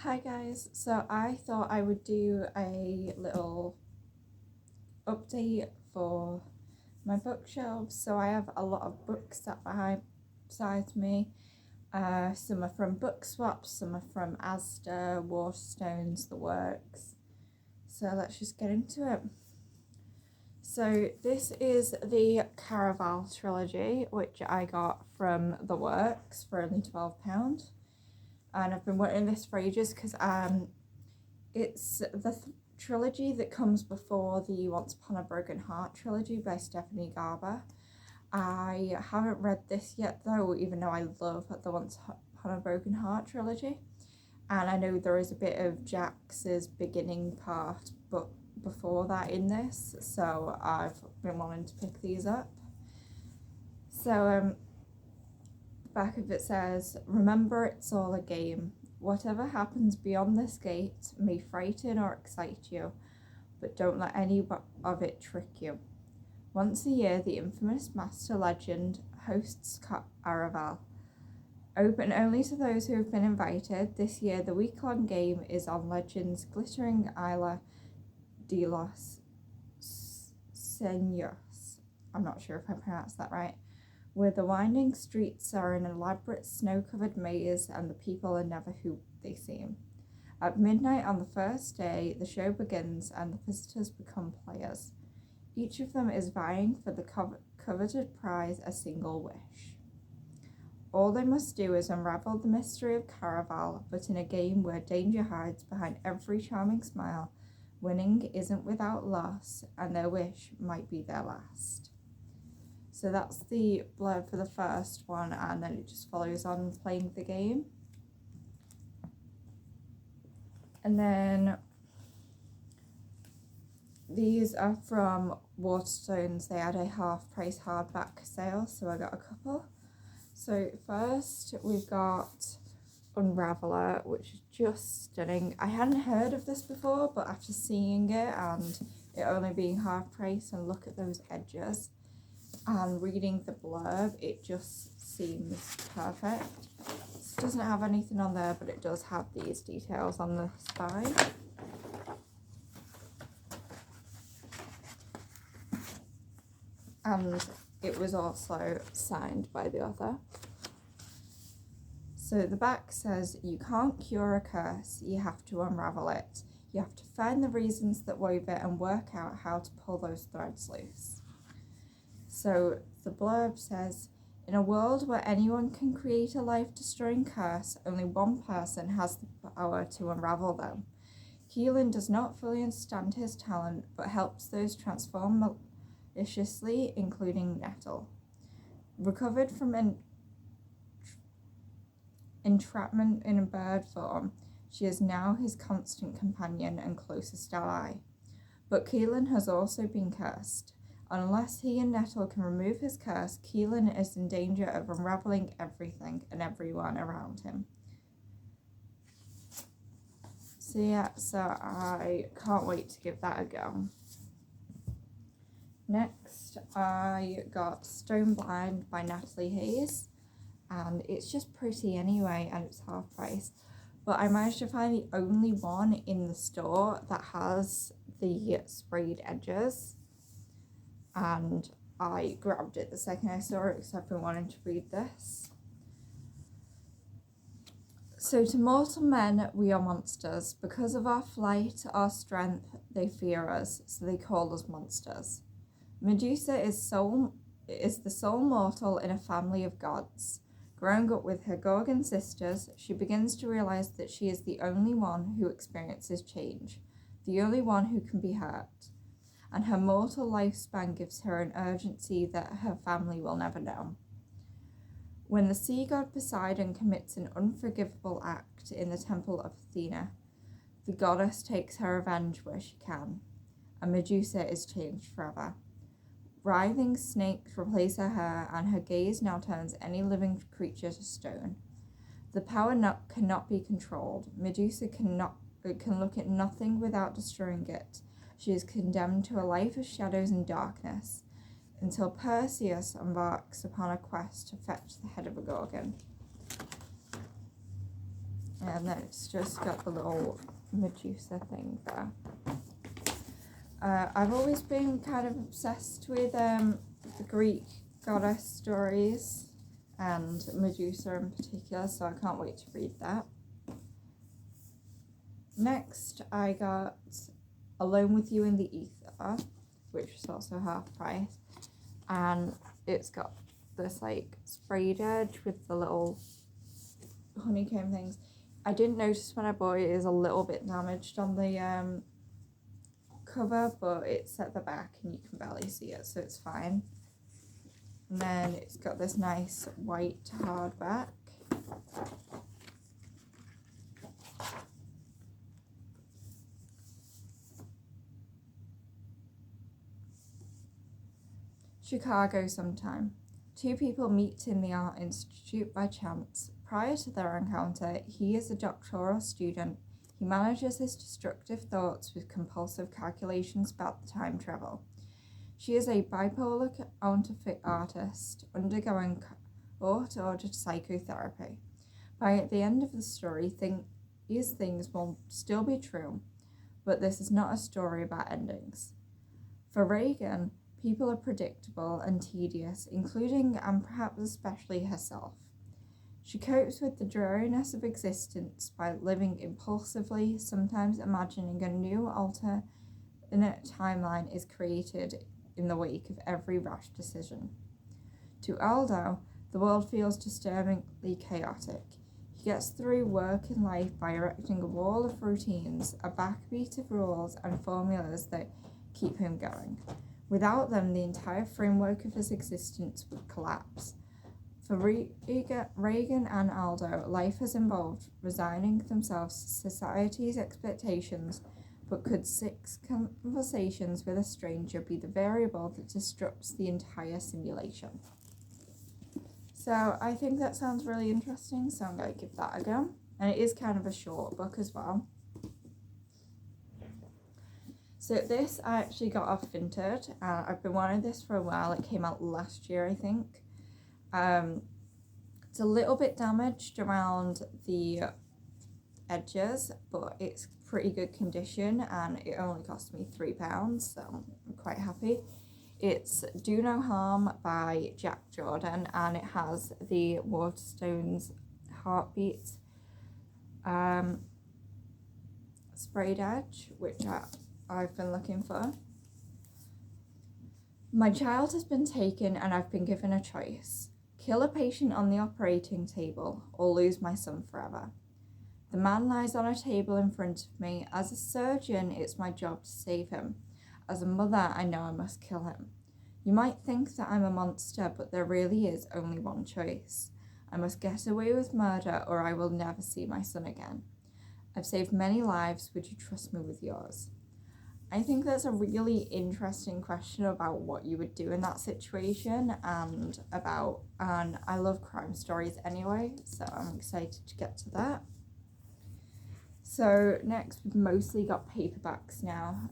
Hi guys, so I thought I would do a little update for my bookshelves. So I have a lot of books sat beside me. Some are from book swaps, some are from Asda, Waterstones, the works. So let's just get into it. So this is the Caraval trilogy, which I got from the works for only £12. And I've been wanting this for ages because it's the trilogy that comes before the Once Upon a Broken Heart trilogy by Stephanie Garber. I haven't read this yet though, even though I love the Once Upon a Broken Heart trilogy, and I know there is a bit of Jax's beginning part but before that in this, so I've been wanting to pick these up. So the back of it says, "Remember, it's all a game. Whatever happens beyond this gate may frighten or excite you, but don't let any of it trick you. Once a year, the infamous Master Legend hosts Caraval. Open only to those who have been invited, this year the week-long game is on Legend's glittering Isla de los Señores. I'm not sure if I pronounced that right. Where the winding streets are an elaborate snow-covered maze and the people are never who they seem. At midnight on the first day, the show begins and the visitors become players. Each of them is vying for the coveted prize, a single wish. All they must do is unravel the mystery of Caraval, but in a game where danger hides behind every charming smile, winning isn't without loss, and their wish might be their last." So that's the blurb for the first one, and then it just follows on playing the game. And then these are from Waterstones. They had a half-price hardback sale, so I got a couple. So first we've got Unraveller, which is just stunning. I hadn't heard of this before, but after seeing it and it only being half price, and look at those edges, and reading the blurb, it just seems perfect. It doesn't have anything on there, but it does have these details on the spine. And it was also signed by the author. So the back says, "You can't cure a curse, you have to unravel it. You have to find the reasons that wove it and work out how to pull those threads loose." So the blurb says, "In a world where anyone can create a life-destroying curse, only one person has the power to unravel them. Keelan does not fully understand his talent, but helps those transform maliciously, including Nettle. Recovered from entrapment in a bird form, she is now his constant companion and closest ally. But Keelan has also been cursed. Unless he and Nettle can remove his curse, Keelan is in danger of unraveling everything and everyone around him." So yeah, so I can't wait to give that a go. Next, I got Stone Blind by Natalie Hayes, and it's just pretty anyway, and it's half price. But I managed to find the only one in the store that has the sprayed edges, and I grabbed it the second I saw it because I've been wanting to read this. "So to mortal men we are monsters. Because of our flight, our strength, they fear us, so they call us monsters. Medusa is the sole mortal in a family of gods. Growing up with her Gorgon sisters, she begins to realize that she is the only one who experiences change, the only one who can be hurt, and her mortal lifespan gives her an urgency that her family will never know. When the sea god Poseidon commits an unforgivable act in the temple of Athena, the goddess takes her revenge where she can, and Medusa is changed forever. Writhing snakes replace her hair, and her gaze now turns any living creature to stone. The power cannot be controlled. Medusa can look at nothing without destroying it. She is condemned to a life of shadows and darkness, until Perseus embarks upon a quest to fetch the head of a Gorgon." And then it's just got the little Medusa thing there. I've always been kind of obsessed with the Greek goddess stories and Medusa in particular, so I can't wait to read that. Next, I got Alone with You in the Ether, which was also half price, and it's got this like sprayed edge with the little honeycomb things. I didn't notice when I bought it is a little bit damaged on the cover, but it's at the back and you can barely see it, so it's fine. And then it's got this nice white hardback. Chicago sometime. Two people meet in the Art Institute by chance. Prior to their encounter, he is a doctoral student. He manages his destructive thoughts with compulsive calculations about the time travel. She is a bipolar counterfeit artist undergoing court-ordered psychotherapy. By the end of the story, these things will still be true, but this is not a story about endings. For Reagan, people are predictable and tedious, including and perhaps especially herself. She copes with the dreariness of existence by living impulsively, sometimes imagining a new alternate timeline is created in the wake of every rash decision. To Aldo, the world feels disturbingly chaotic. He gets through work and life by erecting a wall of routines, a backbeat of rules and formulas that keep him going. Without them, the entire framework of his existence would collapse. For Reagan and Aldo, life has involved resigning themselves to society's expectations, but could 6 conversations with a stranger be the variable that disrupts the entire simulation? So I think that sounds really interesting, so I'm going to give that a go. And it is kind of a short book as well. So this I actually got off Vinted. I've been wanting this for a while. It came out last year, I think. It's a little bit damaged around the edges, but it's pretty good condition and it only cost me £3, so I'm quite happy. It's Do No Harm by Jack Jordan, and it has the Waterstones Heartbeat sprayed edge, which I've been looking for. My child has been taken and I've been given a choice. Kill a patient on the operating table or lose my son forever. The man lies on a table in front of me. As a surgeon, it's my job to save him. As a mother, I know I must kill him. You might think that I'm a monster, but there really is only one choice. I must get away with murder or I will never see my son again. I've saved many lives. Would you trust me with yours? I think that's a really interesting question about what you would do in that situation and I love crime stories anyway, so I'm excited to get to that. So next, we've mostly got paperbacks now.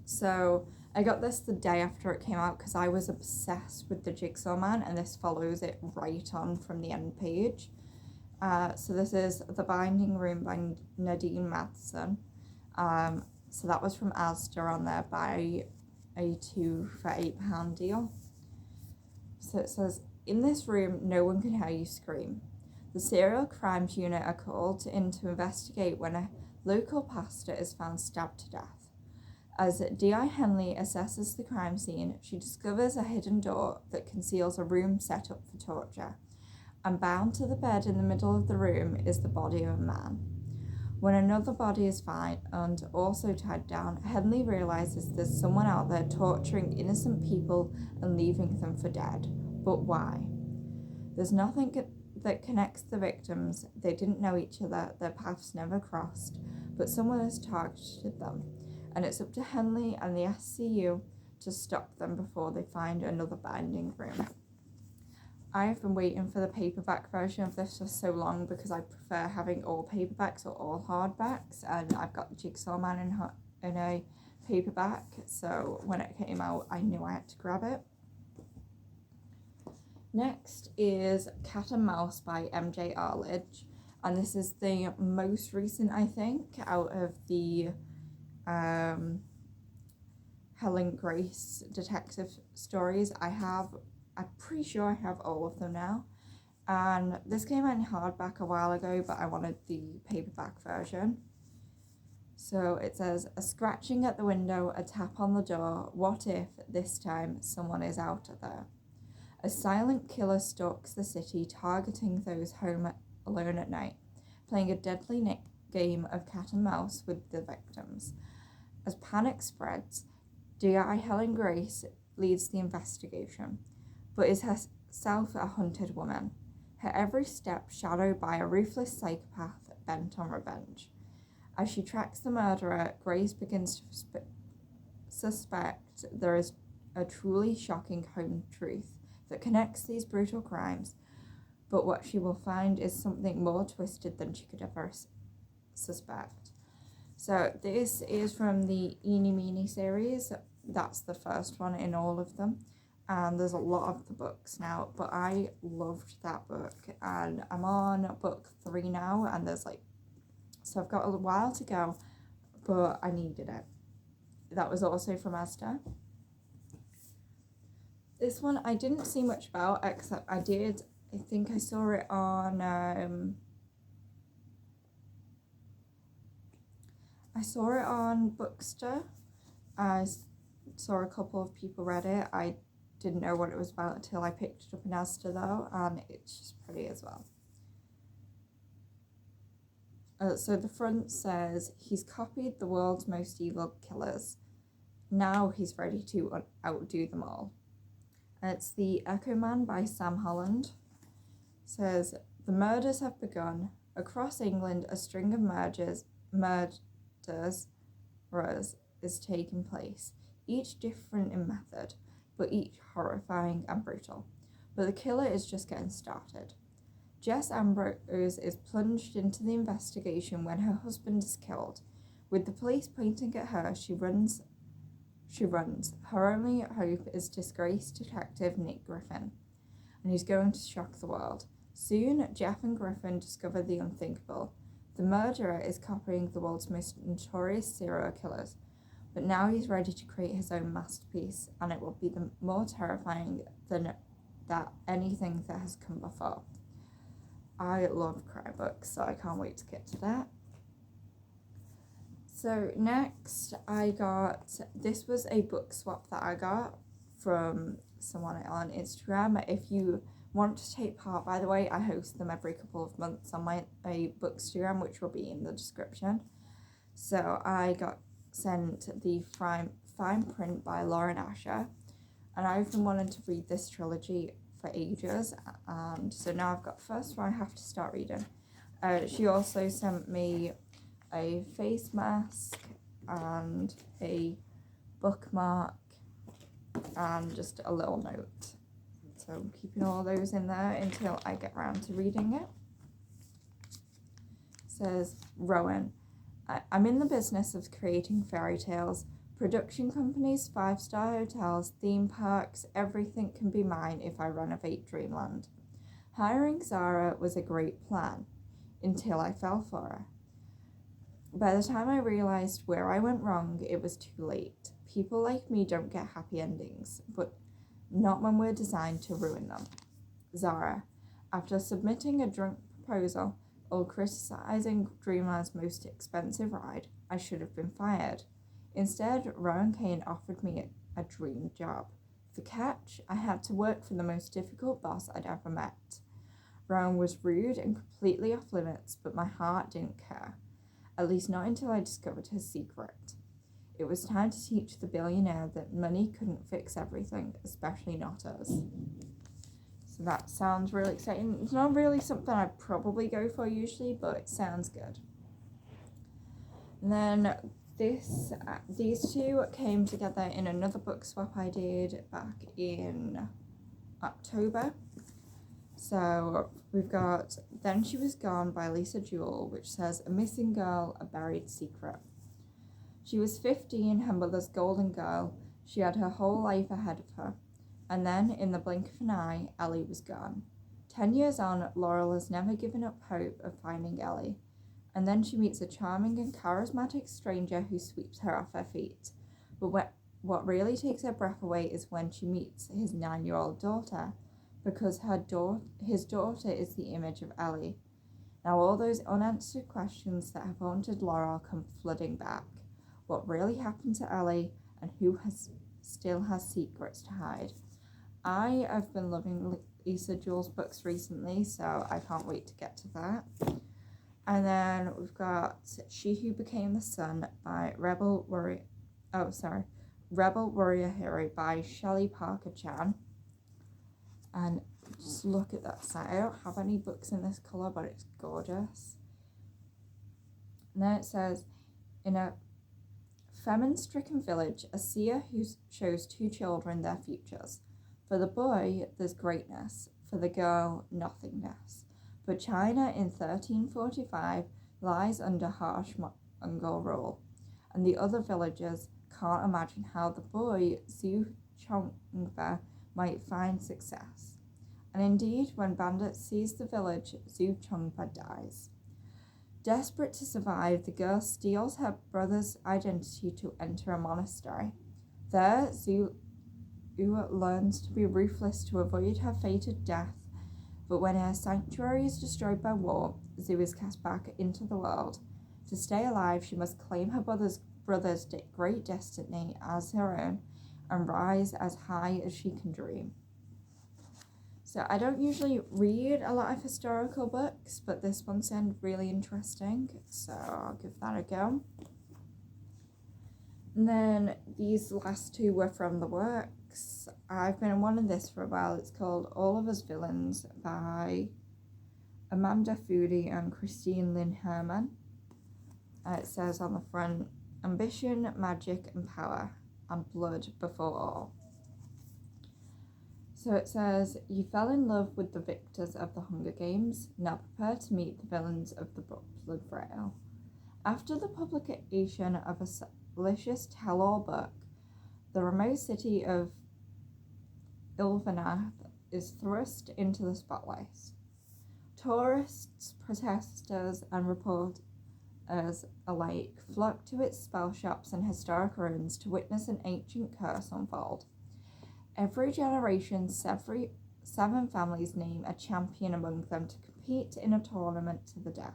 So I got this the day after it came out because I was obsessed with the Jigsaw Man, and this follows it right on from the end page. So this is The Binding Room by Nadine Matheson. So that was from Asda on there, buy a 2 for £8 deal. So it says, in this room, no one can hear you scream. The serial crimes unit are called in to investigate when a local pastor is found stabbed to death. As D.I. Henley assesses the crime scene, she discovers a hidden door that conceals a room set up for torture. And bound to the bed in the middle of the room is the body of a man. When another body is found and also tied down, Henley realizes there's someone out there torturing innocent people and leaving them for dead. But why? There's nothing that connects the victims. They didn't know each other, their paths never crossed, but someone has targeted them, and it's up to Henley and the SCU to stop them before they find another binding room. I've been waiting for the paperback version of this for so long because I prefer having all paperbacks or all hardbacks, and I've got the Jigsaw Man in a paperback, so when it came out I knew I had to grab it. Next is Cat and Mouse by MJ Arledge, And this is the most recent, I think, out of the Helen Grace detective stories. I'm pretty sure I have all of them now. And this came out in hardback a while ago, but I wanted the paperback version. So it says, a scratching at the window, a tap on the door. What if, this time, someone is out there? A silent killer stalks the city, targeting those home alone at night, playing a deadly game of cat and mouse with the victims. As panic spreads, DI Helen Grace leads the investigation, but is herself a hunted woman, her every step shadowed by a ruthless psychopath bent on revenge. As she tracks the murderer, Grace begins to suspect there is a truly shocking home truth that connects these brutal crimes, but what she will find is something more twisted than she could ever suspect. So this is from the Eeny Meeny series. That's the first one in all of them. And there's a lot of the books now, but I loved that book. And I'm on book 3 now, and so I've got a while to go, but I needed it. That was also from Asda. This one I didn't see much about, except I think I saw it on Bookster. I saw a couple of people read it. I didn't know what it was about until I picked it up in Asda though, and it's just pretty as well. So the front says, he's copied the world's most evil killers. Now he's ready to outdo them all. It's The Echo Man by Sam Holland. It says, the murders have begun. Across England, a string of murders is taking place, each different in method, but each horrifying and brutal. But the killer is just getting started. Jess Ambrose is plunged into the investigation when her husband is killed. With the police pointing at her, she runs. Her only hope is disgraced detective Nick Griffin, and he's going to shock the world. Soon, Jeff and Griffin discover the unthinkable. The murderer is copying the world's most notorious serial killers, but now he's ready to create his own masterpiece, and it will be more terrifying than anything that has come before. I love crime books, so I can't wait to get to that. So next this was a book swap that I got from someone on Instagram. If you want to take part, by the way, I host them every couple of months on my Bookstagram, which will be in the description. So I got sent the fine print by Lauren Asher, and I've been wanting to read this trilogy for ages, and so now I've got the first one I have to start reading. She also sent me a face mask and a bookmark and just a little note. So I'm keeping all those in there until I get around to reading it. It says, Rowan, I'm in the business of creating fairy tales. Production companies, 5-star hotels, theme parks, everything can be mine if I renovate Dreamland. Hiring Zara was a great plan, until I fell for her. By the time I realized where I went wrong, it was too late. People like me don't get happy endings, but not when we're designed to ruin them. Zara, after submitting a drunk proposal or criticizing Dreamland's most expensive ride, I should have been fired. Instead, Rowan Kane offered me a dream job. The catch, I had to work for the most difficult boss I'd ever met. Rowan was rude and completely off limits, but my heart didn't care. At least not until I discovered his secret. It was time to teach the billionaire that money couldn't fix everything, especially not us. So that sounds really exciting. It's not really something I'd probably go for usually, but it sounds good. And then these two came together in another book swap I did back in October. So we've got Then She Was Gone by Lisa Jewell, which says, a missing girl, a buried secret. She was 15, her mother's golden girl. She had her whole life ahead of her. And then, in the blink of an eye, Ellie was gone. 10 years on, Laurel has never given up hope of finding Ellie, and then she meets a charming and charismatic stranger who sweeps her off her feet. But what really takes her breath away is when she meets his 9-year-old daughter, because his daughter is the image of Ellie. Now all those unanswered questions that have haunted Laurel come flooding back. What really happened to Ellie, and who still has secrets to hide? I have been loving Lisa Jewell's books recently, so I can't wait to get to that. And then we've got She Who Became the Sun by Rebel Warrior Hero by Shelley Parker Chan. And just look at that side. I don't have any books in this colour, but it's gorgeous. And then it says, in a famine-stricken village, a seer who shows 2 children their futures. For the boy, there's greatness. For the girl, nothingness. But China in 1345 lies under harsh Mongol rule, and the other villagers can't imagine how the boy Zhu Chongba might find success. And indeed, when bandits seize the village, Zhu Chongba dies. Desperate to survive, the girl steals her brother's identity to enter a monastery. There, Zhu learns to be ruthless to avoid her fated death, but when her sanctuary is destroyed by war, Zhu is cast back into the world. To stay alive, she must claim her brother's great destiny as her own and rise as high as she can dream. So I don't usually read a lot of historical books, but this one sounded really interesting, so I'll give that a go. And then these last 2 were from the works. I've been wanting this for a while. It's called All of Us Villains by Amanda Foody and Christine Lynn Herman. It says on the front, ambition, magic and power, and blood before all. So it says, you fell in love with the victors of the Hunger Games, now prepare to meet the villains of the Blood Trail. After the publication of a salacious tell-all book, the remote city of Ilvanath is thrust into the spotlight. Tourists, protesters, and reporters alike flock to its spell shops and historic ruins to witness an ancient curse unfold. Every generation, 7 families name a champion among them to compete in a tournament to the death.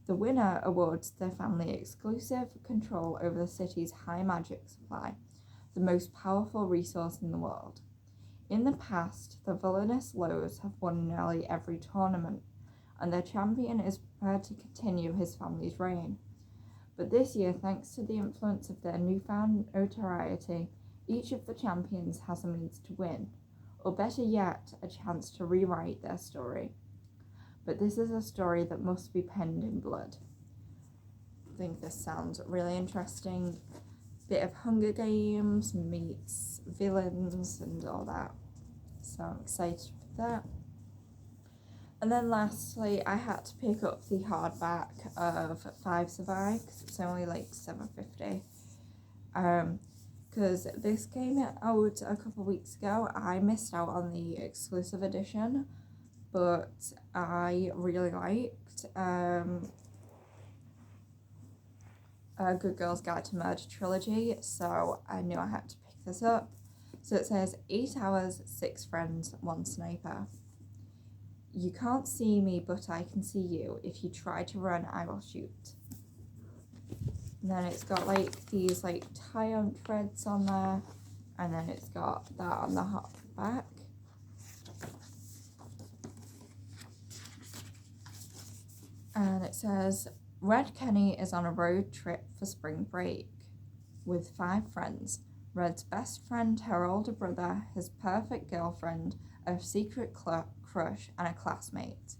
The winner awards their family exclusive control over the city's high magic supply, the most powerful resource in the world. In the past, the villainous Lows have won nearly every tournament, and their champion is prepared to continue his family's reign. But this year, thanks to the influence of their newfound notoriety, each of the champions has a means to win, or better yet, a chance to rewrite their story. But this is a story that must be penned in blood. I think this sounds really interesting. Bit of Hunger Games meets villains and all that. So I'm excited for that. And then lastly, I had to pick up the hardback of 5 Survive because it's only like $7.50. Because this came out a couple of weeks ago. I missed out on the exclusive edition, but I really liked Good Girl's Guide to Murder trilogy, so I knew I had to pick this up. So it says 8 hours, 6 friends, 1 sniper. You can't see me, but I can see you. If you try to run, I will shoot. And then it's got like these like tie-on threads on there, and then it's got that on the back. And it says, Red Kenny is on a road trip for spring break with 5 friends. Red's best friend, her older brother, his perfect girlfriend, a secret crush, and a classmate.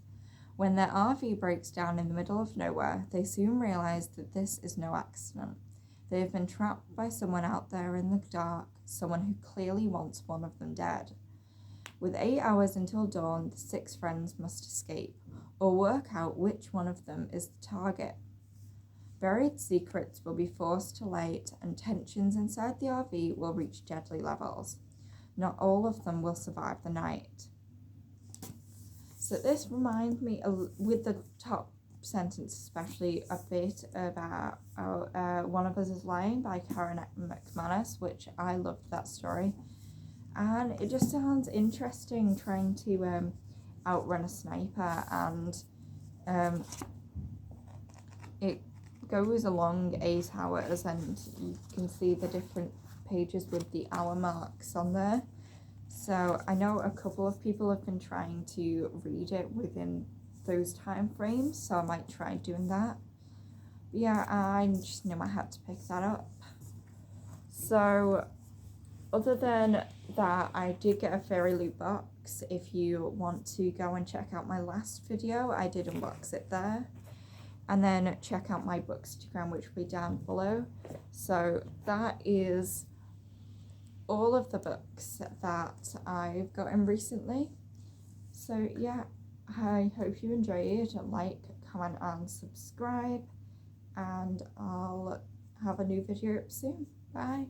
When their RV breaks down in the middle of nowhere, they soon realize that this is no accident. They have been trapped by someone out there in the dark, someone who clearly wants one of them dead. With 8 hours until dawn, the 6 friends must escape, or work out which one of them is the target. Buried secrets will be forced to light, and tensions inside the RV will reach deadly levels. Not all of them will survive the night. So this reminds me, with the top sentence especially, a bit about One of Us is Lying by Karen McManus, which I loved that story. And it just sounds interesting trying to outrun a sniper, and it goes along 8 hours, and you can see the different pages with the hour marks on there. So I know a couple of people have been trying to read it within those time frames, so I might try doing that. But yeah, I just knew I had to pick that up. So other than that, I did get a fairy loot box. If you want to go and check out my last video, I did unbox it there. And then check out my Bookstagram, which will be down below. So that is all of the books that I've gotten recently. So yeah, I hope you enjoy it. Like, comment and subscribe, and I'll have a new video up soon. Bye.